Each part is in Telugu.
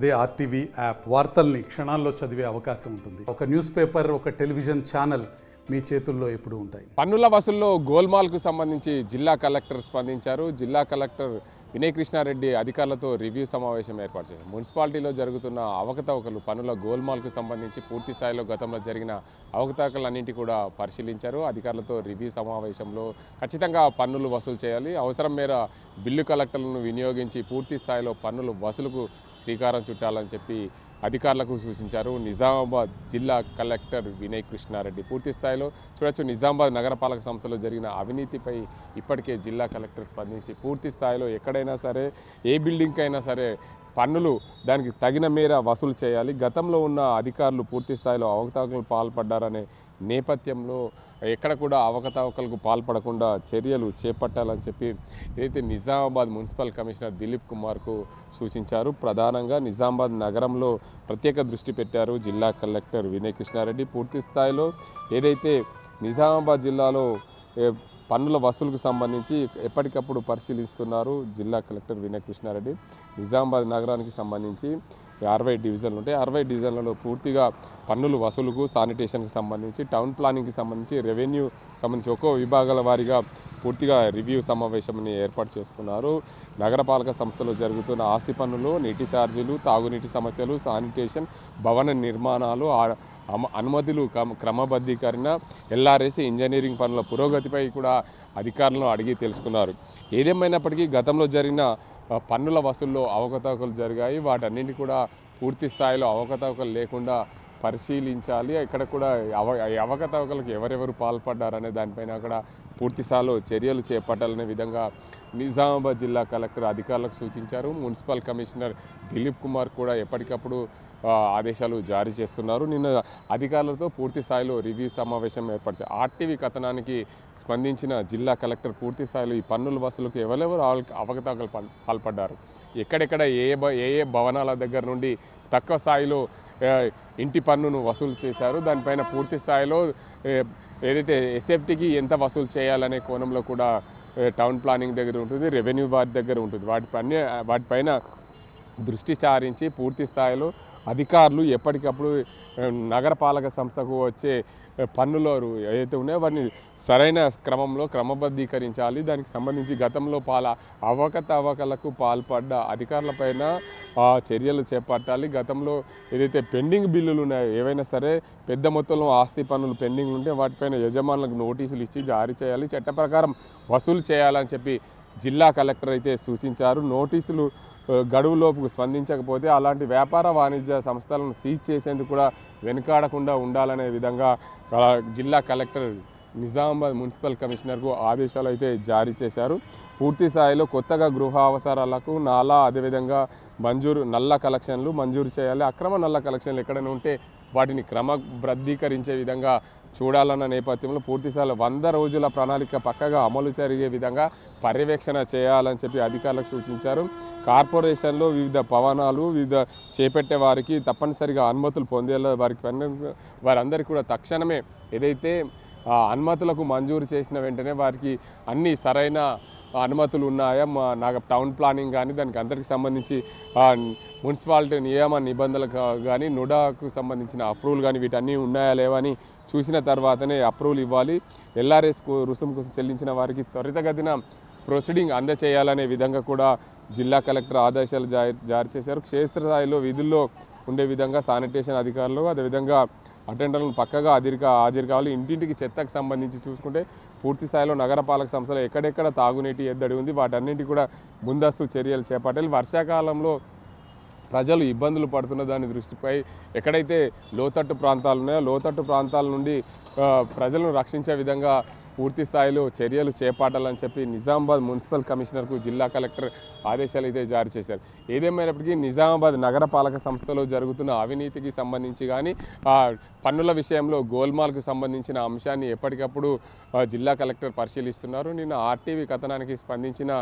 అదే ఆర్టీవీ యాప్ వార్తల్ని క్షణాల్లో చదివే అవకాశం ఉంటుంది. ఒక న్యూస్ పేపర్, ఒక టెలివిజన్ ఛానల్ మీ చేతుల్లో ఎప్పుడూ ఉంటాయి. పన్నుల వసూల్లో గోల్మాల్కు సంబంధించి జిల్లా కలెక్టర్ స్పందించారు. జిల్లా కలెక్టర్ వినయ్ కృష్ణారెడ్డి అధికారులతో రివ్యూ సమావేశం ఏర్పాటు చేశారు. మున్సిపాలిటీలో జరుగుతున్న అవకతవకలు, పన్నుల గోల్మాల్కు సంబంధించి పూర్తి స్థాయిలో గతంలో జరిగిన అవకతవకలన్నింటి కూడా పరిశీలించారు. అధికారులతో రివ్యూ సమావేశంలో ఖచ్చితంగా పన్నులు వసూలు చేయాలి, అవసరం మేర బిల్లు కలెక్టర్లను వినియోగించి పూర్తి స్థాయిలో పన్నులు వసూలుకు శ్రీకారం చుట్టాలని చెప్పి అధికారులకు సూచించారు. నిజామాబాద్ జిల్లా కలెక్టర్ వినయ్ కృష్ణారెడ్డి పూర్తి స్థాయిలో చూడొచ్చు. నిజామాబాద్ నగరపాలక సంస్థలో జరిగిన అవినీతిపై ఇప్పటికే జిల్లా కలెక్టర్ స్పందించి పూర్తి స్థాయిలో ఎక్కడైనా సరే, ఏ బిల్డింగ్కి అయినా సరే పన్నులు దానికి తగిన మేర వసూలు చేయాలి. గతంలో ఉన్న అధికారులు పూర్తి స్థాయిలో అవకతవకలు పాల్పడ్డారనే నేపథ్యంలో ఎక్కడ కూడా అవకతవకలకు పాల్పడకుండా చర్యలు చేపట్టాలని చెప్పి ఏదైతే నిజామాబాద్ మున్సిపల్ కమిషనర్ దిలీప్ కుమార్కు సూచించారు. ప్రధానంగా నిజామాబాద్ నగరంలో ప్రత్యేక దృష్టి పెట్టారు జిల్లా కలెక్టర్ వినయ్ కృష్ణారెడ్డి. పూర్తి స్థాయిలో ఏదైతే నిజామాబాద్ జిల్లాలో పన్నుల వసూలుకు సంబంధించి ఎప్పటికప్పుడు పరిశీలిస్తున్నారు జిల్లా కలెక్టర్ వినయ్ కృష్ణారెడ్డి. నిజామాబాద్ నగరానికి సంబంధించి 60 డివిజన్లు ఉంటాయి. 60 డివిజన్లలో పూర్తిగా పన్నులు వసూలుకు, శానిటేషన్కి సంబంధించి, టౌన్ ప్లానింగ్కి సంబంధించి, రెవెన్యూ సంబంధించి ఒక్కో విభాగాల వారీగా పూర్తిగా రివ్యూ సమావేశాన్ని ఏర్పాటు చేసుకున్నారు. నగరపాలక సంస్థలో జరుగుతున్న ఆస్తి పన్నులు, నీటి ఛార్జీలు, తాగునీటి సమస్యలు, శానిటేషన్, భవన నిర్మాణాలు, అనుమతులు క్రమబద్ధీకరణ, ఎల్ఆర్ఎస్, ఇంజనీరింగ్ పనుల పురోగతిపై కూడా అధికారులను అడిగి తెలుసుకున్నారు. ఏదేమైనప్పటికీ గతంలో జరిగిన పన్నుల వసూల్లో అవకతవకలు జరిగాయి. వాటన్నింటి కూడా పూర్తి స్థాయిలో అవకతవకలు లేకుండా పరిశీలించాలి. ఇక్కడ కూడా అవకతవకలకు ఎవరెవరు పాల్పడ్డారనే దానిపైన అక్కడ పూర్తి స్థాయిలో చర్యలు చేపట్టాలనే విధంగా నిజామాబాద్ జిల్లా కలెక్టర్ అధికారులకు సూచించారు. మున్సిపల్ కమిషనర్ దిలీప్ కుమార్ కూడా ఎప్పటికప్పుడు ఆదేశాలు జారీ చేస్తున్నారు. నిన్న అధికారులతో పూర్తి స్థాయిలో రివ్యూ సమావేశం ఏర్పరిచారు. ఆర్టీవీ కథనానికి స్పందించిన జిల్లా కలెక్టర్ పూర్తి స్థాయిలో ఈ పన్నుల వసూలుకు ఎవరెవరు అవకతవకలు పాల్పడ్డారు, ఎక్కడెక్కడ ఏ ఏ భవనాల దగ్గర నుండి తక్కువ స్థాయిలో ఇంటి పన్నును వసూలు చేశారు, దానిపైన పూర్తి స్థాయిలో ఏదైతే ఎస్ఎఫ్టీకి ఎంత వసూలు చేయాలనే కోణంలో కూడా టౌన్ ప్లానింగ్ దగ్గర ఉంటుంది, రెవెన్యూ వారి దగ్గర ఉంటుంది. వాటిపైన దృష్టి సారించి పూర్తి స్థాయిలో అధికారులు ఎప్పటికప్పుడు నగరపాలక సంస్థకు వచ్చే పన్నులు ఏదైతే ఉన్నాయో వాటిని సరైన క్రమంలో క్రమబద్ధీకరించాలి. దానికి సంబంధించి గతంలో అవకతవకలకు పాల్పడ్డ అధికారులపైన చర్యలు చేపట్టాలి. గతంలో ఏదైతే పెండింగ్ బిల్లులు ఉన్నాయో, ఏవైనా సరే పెద్ద మొత్తంలో ఆస్తి పన్నులు పెండింగ్ ఉంటే వాటిపైన యజమానులకు నోటీసులు ఇచ్చి జారీ చేయాలి, చట్ట ప్రకారం వసూలు చేయాలని చెప్పి జిల్లా కలెక్టర్ అయితే సూచించారు. నోటీసులు గడువులోపు స్పందించకపోతే అలాంటి వ్యాపార వాణిజ్య సంస్థలను సీజ్ చేసేందుకు కూడా వెనుకాడకుండా ఉండాలనే విధంగా జిల్లా కలెక్టర్ నిజామాబాద్ మున్సిపల్ కమిషనర్కు ఆదేశాలు అయితే జారీ చేశారు. పూర్తి స్థాయిలో కొత్తగా గృహ అవసరాలకు నాలా, అదేవిధంగా నల్ల కలెక్షన్లు మంజూరు చేయాలి. అక్రమ నల్ల కలెక్షన్లు ఎక్కడైనా ఉంటే వాటిని క్రమబద్ధీకరించే విధంగా చూడాలన్న నేపథ్యంలో పూర్తి స్థాయిలో 100 రోజుల ప్రణాళిక పక్కగా అమలు జరిగే విధంగా పర్యవేక్షణ చేయాలని చెప్పి అధికారులకు సూచించారు. కార్పొరేషన్లో వివిధ భవనాలు చేపట్టే వారికి తప్పనిసరిగా అనుమతులు పొందేలా వారందరికీ కూడా తక్షణమే ఏదైతే అనుమతులకు మంజూరు చేసిన వెంటనే వారికి అన్ని సరైన అనుమతులు ఉన్నాయా, టౌన్ ప్లానింగ్ కానీ దానికి అందరికి సంబంధించి మున్సిపాలిటీ నియమ నిబంధనలకు కానీ నుడాకు సంబంధించిన అప్రూవల్ కానీ వీటన్నీ ఉన్నాయా లేవని చూసిన తర్వాతనే అప్రూవల్ ఇవ్వాలి. ఎల్ఆర్ఎస్ రుసుము కోసం చెల్లించిన వారికి త్వరితగతిన ప్రొసీడింగ్ అందచేయాలనే విధంగా కూడా జిల్లా కలెక్టర్ ఆదేశాలు జారీ చేశారు. క్షేత్రస్థాయిలో విధుల్లో ఉండే విధంగా శానిటేషన్ అధికారులు, అదేవిధంగా అటెండర్లను పక్కగా హాజరు కావాలి. ఇంటింటికి చెత్తకు సంబంధించి చూసుకుంటే పూర్తి స్థాయిలో నగరపాలక సంస్థలో ఎక్కడెక్కడ తాగునీటి ఎద్దడి ఉంది వాటన్నింటి కూడా ముందస్తు చర్యలు చేపట్టాలి. వర్షాకాలంలో ప్రజలు ఇబ్బందులు పడుతున్న దాని దృష్టిపై ఎక్కడైతే లోతట్టు ప్రాంతాలు ఉన్నాయో లోతట్టు ప్రాంతాల నుండి ప్రజలను రక్షించే విధంగా పూర్తి స్థాయిలో చర్యలు చేపట్టాలని చెప్పి నిజామాబాద్ మున్సిపల్ కమిషనర్కు జిల్లా కలెక్టర్ ఆదేశాలు అయితే జారీ చేశారు. ఏదేమైనప్పటికీ నిజామాబాద్ నగరపాలక సంస్థలో జరుగుతున్న అవినీతికి సంబంధించి కానీ పన్నుల విషయంలో గోల్మాల్కు సంబంధించిన అంశాన్ని ఎప్పటికప్పుడు జిల్లా కలెక్టర్ పరిశీలిస్తున్నారు. నిన్న ఆర్టీవీ కథనానికి స్పందించిన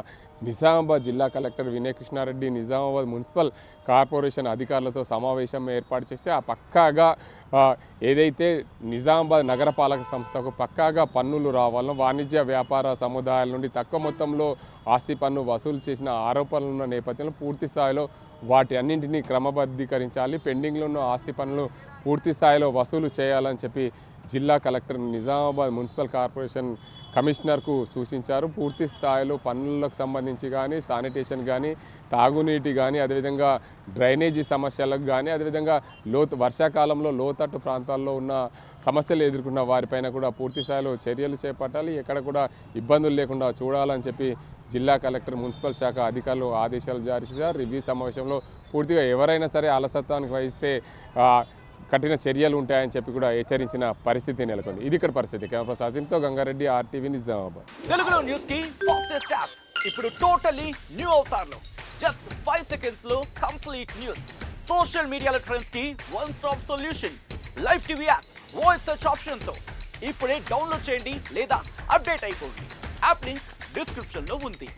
నిజామాబాద్ జిల్లా collector Vinay Krishna Reddy Nizamabad municipal corporation అధికారులతో సమావేశం ఏర్పాటు చేసి పక్కాగా ఏదైతే నిజామాబాద్ నగరపాలక సంస్థకు పక్కాగా పన్నులు రావాలనో, వాణిజ్య వ్యాపార సముదాయాల నుండి తక్కువ మొత్తంలో ఆస్తి పన్ను వసూలు చేసిన ఆరోపణలు ఉన్న నేపథ్యంలో పూర్తి స్థాయిలో వాటి అన్నింటినీ క్రమబద్ధీకరించాలి, పెండింగ్లో ఉన్న ఆస్తి పనులు పూర్తి స్థాయిలో వసూలు చేయాలని చెప్పి జిల్లా కలెక్టర్ నిజామాబాద్ మున్సిపల్ కార్పొరేషన్ కమిషనర్కు సూచించారు. పూర్తి స్థాయిలో పనులకు సంబంధించి కానీ, శానిటేషన్ కానీ, తాగునీటి కానీ, అదేవిధంగా డ్రైనేజీ సమస్యలకు కానీ, అదేవిధంగా వర్షాకాలంలో లోతట్టు ప్రాంతాల్లో ఉన్న సమస్యలు ఎదుర్కొన్న వారిపైన కూడా పూర్తి స్థాయిలో చర్యలు చేపట్టాలి, ఎక్కడ కూడా ఇబ్బందులు లేకుండా చూడాలని చెప్పి జిల్లా కలెక్టర్ మున్సిపల్ శాఖ అధికారులు ఆదేశాలు జారీ చేశారు. రివ్యూ సమావేశంలో పూర్తిగా ఎవరైనా సరే అలసత్వానికి వహిస్తే కఠిన చర్యలు ఉంటాయని చెప్పి కూడా హెచ్చరించిన పరిస్థితి నెలకొంది. ఇది ఇక్కడ పరిస్థితి. కెమెరా పర్సన్ అజీంతో గంగారెడ్డి, RTV నిజామాబాద్. తెలుగులో న్యూస్ కి ఫాస్టెస్ట్ యాప్ ఇప్పుడు టోటల్లీ న్యూ అవతార్లో జస్ట్ 5 సెకండ్స్ లో కంప్లీట్ న్యూస్. సోషల్ మీడియాలో ట్రెండ్స్ కి one stop solution. Live TV app voice search option తో ఇప్పుడే డౌన్లోడ్ చేయండి లేదా అప్డేట్ అయిపోండి. యాప్ లింక్ డిస్క్రిప్షన్ లో ఉంది.